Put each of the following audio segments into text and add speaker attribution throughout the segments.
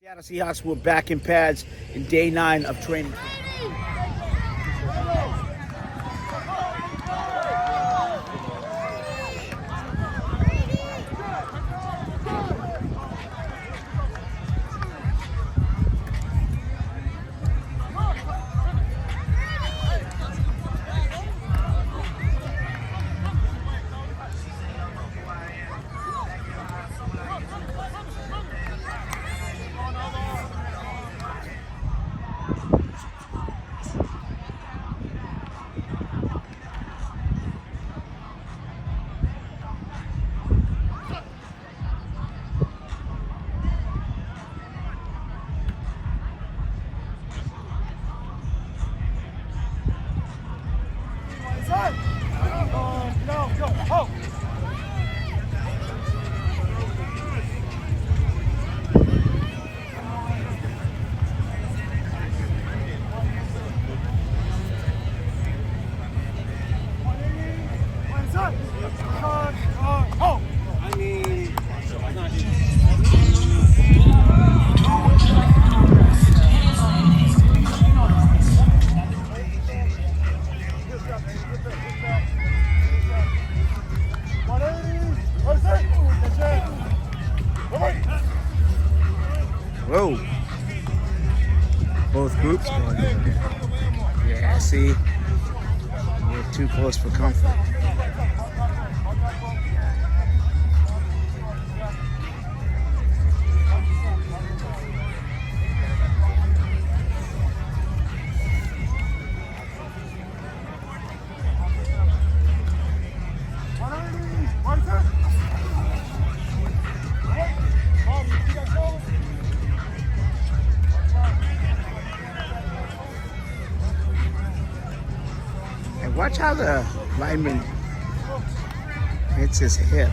Speaker 1: Seattle Seahawks were back in pads in day 9 of training. Whoa. Both groups going in. Yeah, see? We're too close for comfort. And watch how the lineman hits his hip.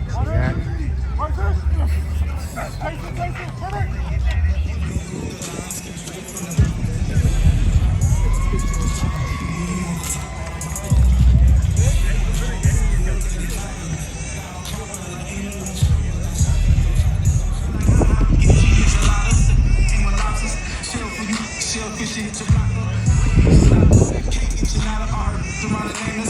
Speaker 1: See that?
Speaker 2: She'll push it to block. Can't get you out of art.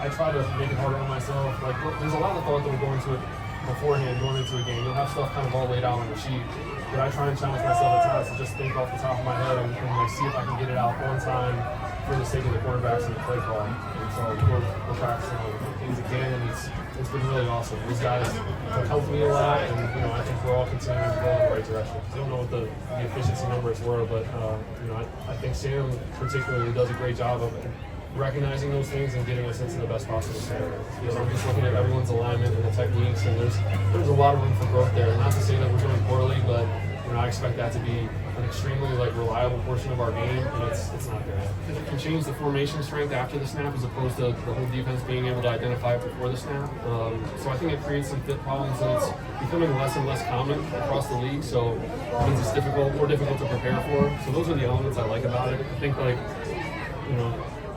Speaker 2: I try to make it harder on myself. Like, there's a lot of thought that would go into it beforehand, going into a game. You'll have stuff kind of all laid out on the sheet, but I try and challenge myself at times to just think off the top of my head and like see if I can get it out on time for the sake of the quarterbacks and the play call. And so we're practicing on things again, and it's been really awesome. These guys have helped me a lot, and I think we're all continuing to go in the right direction. I don't know what the efficiency numbers were, but I think Sam particularly does a great job of it, recognizing those things and getting us into the best possible scenario. I'm just looking at everyone's alignment and the techniques, and there's a lot of room for growth there. Not to say that we're doing poorly, but I expect that to be an extremely reliable portion of our game, and it's not there. It can change the formation strength after the snap as opposed to the whole defense being able to identify it before the snap. So I think it creates some fit problems, and it's becoming less and less common across the league. So it means it's more difficult to prepare for. So those are the elements I like about it. I think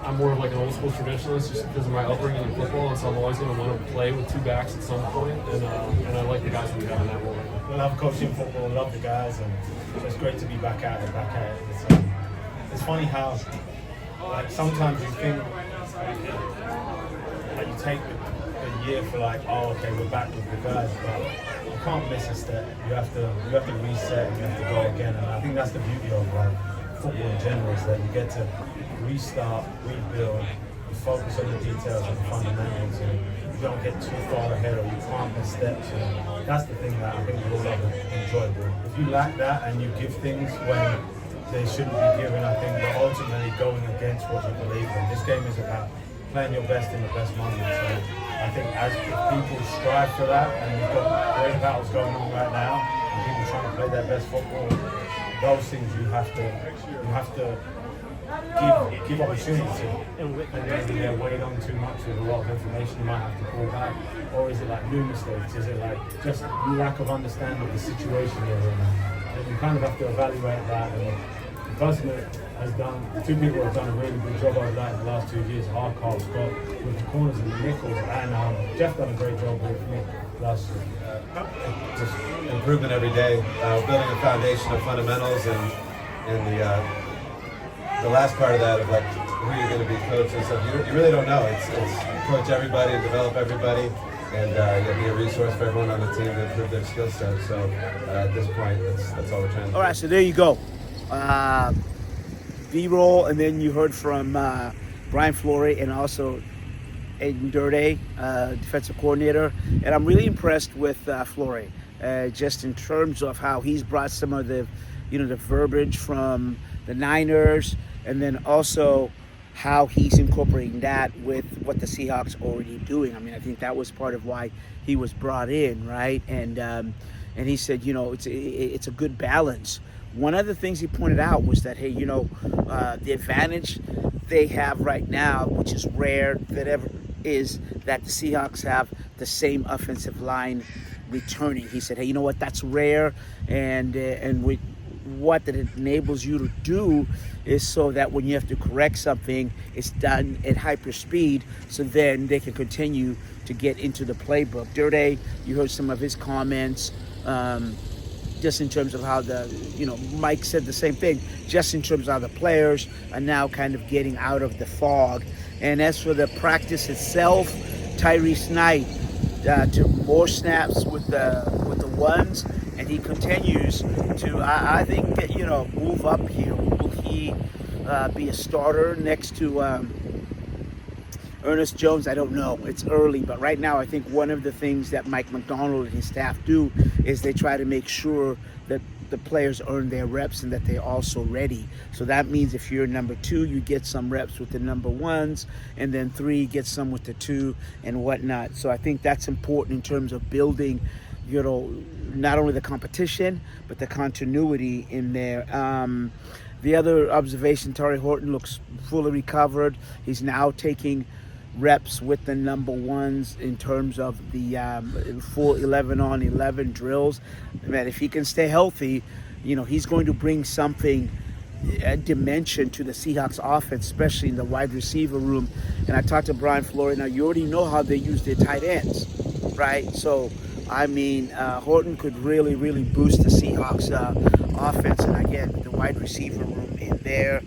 Speaker 2: I'm more of like an old school traditionalist just because of my upbringing in football, and so I'm always going to want to play with two backs at some point, and I like the guys we have in that role.
Speaker 3: I love coaching football, I love the guys, and it's great to be back at it. It's funny how, like, sometimes you think, like, you take a year for okay, we're back with the guys, but you can't miss a step. You have to reset, and you have to go again, and I think that's the beauty of football in general, is that you get to restart, rebuild, you focus on the details and the fundamentals, and you don't get too far ahead or you can't miss steps. And that's the thing that I think we all love and enjoy. If you lack that and you give things when they shouldn't be given, I think you're ultimately going against what you believe in. This game is about playing your best in the best moments. And I think if people strive for that, and we've got great battles going on right now, and people trying to play their best football, those things you have to give opportunity to, and maybe they're weighed on too much with a lot of information. You might have to pull back, or is it like new mistakes? Is it like just lack of understanding of the situation you're in? And you kind of have to evaluate that. And Gosner has done, two people have done a really good job over that in the last 2 years. Harkar, Scott, with the corners and the nickels, and Jeff done a great job with me last year.
Speaker 4: Just improvement every day, building a foundation of fundamentals, and the last part of that of like who you're going to be coached and stuff. You really don't know. It's coach everybody and develop everybody, and you'll be a resource for everyone on the team to improve their skill set. So at this point, that's all we're trying to do.
Speaker 1: All right, so there you go. B-roll, and then you heard from Brian Flores and also Aiden Durde, defensive coordinator. And I'm really impressed with Flores, just in terms of how he's brought some of the verbiage from the Niners, and then also how he's incorporating that with what the Seahawks are already doing. I mean, I think that was part of why he was brought in, right? And he said, it's a good balance. One of the things he pointed out was that, hey, the advantage they have right now, which is rare that ever, is that the Seahawks have the same offensive line returning. He said, hey, you know what? That's rare, and what that it enables you to do is so that when you have to correct something, it's done at hyper speed, so then they can continue to get into the playbook. Dirty, you heard some of his comments, just in terms of how Mike said the same thing, just in terms of how the players are now kind of getting out of the fog. And as for the practice itself, Tyrese Knight took more snaps with the ones, and he continues to, I think, move up here. Will he be a starter next to Ernest Jones? I don't know. It's early, but right now I think one of the things that Mike McDonald and his staff do is they try to make sure that the players earn their reps and that they're also ready. So that means if you're number 2, you get some reps with the number 1s, and then 3 get some with the 2 and whatnot. So I think that's important in terms of building, not only the competition, but the continuity in there. The other observation, Torrey Horton looks fully recovered. He's now taking reps with the number 1s in terms of the full 11-on-11 drills. Man, if he can stay healthy, he's going to bring something, a dimension to the Seahawks offense, especially in the wide receiver room. And I talked to Brian Flory. Now, you already know how they use their tight ends, right? So, Horton could really, really boost the Seahawks offense. And again, the wide receiver room in there.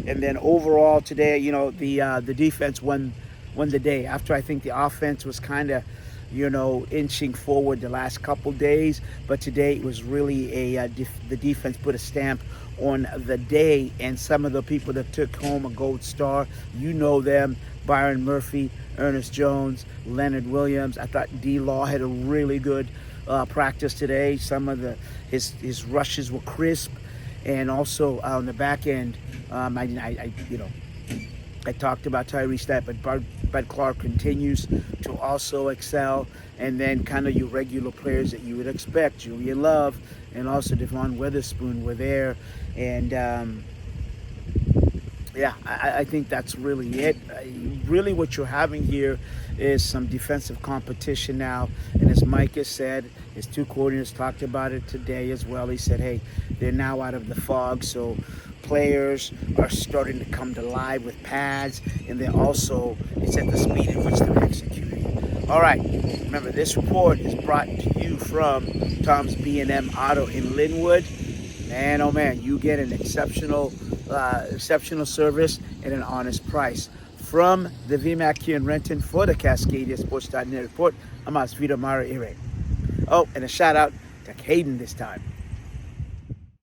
Speaker 1: And then overall today, the defense won the day, after I think the offense was kind of, inching forward the last couple days. But today it was really the defense put a stamp on the day, and some of the people that took home a gold star, them, Byron Murphy, Ernest Jones, Leonard Williams. I thought D-Law had a really good practice today. Some of his rushes were crisp, and also on the back end, I talked about Tyrese Knight, but Bud Clark continues to also excel. And then kind of your regular players that you would expect, Julian Love and also Devon Witherspoon were there. And I think that's really it. Really what you're having here is some defensive competition now. And as Mike has said, his 2 coordinators talked about it today as well. He said, hey, they're now out of the fog, so players are starting to come to life with pads, and they're also, it's at the speed in which they're executing. All right, remember, this report is brought to you from Tom's B&M Auto in Linwood. Man, oh man, you get an exceptional service at an honest price. From the VMAC here in Renton for the Cascadia Sports.net report, I'm Osvito Mara Ire. Oh, and a shout out to Caden this time.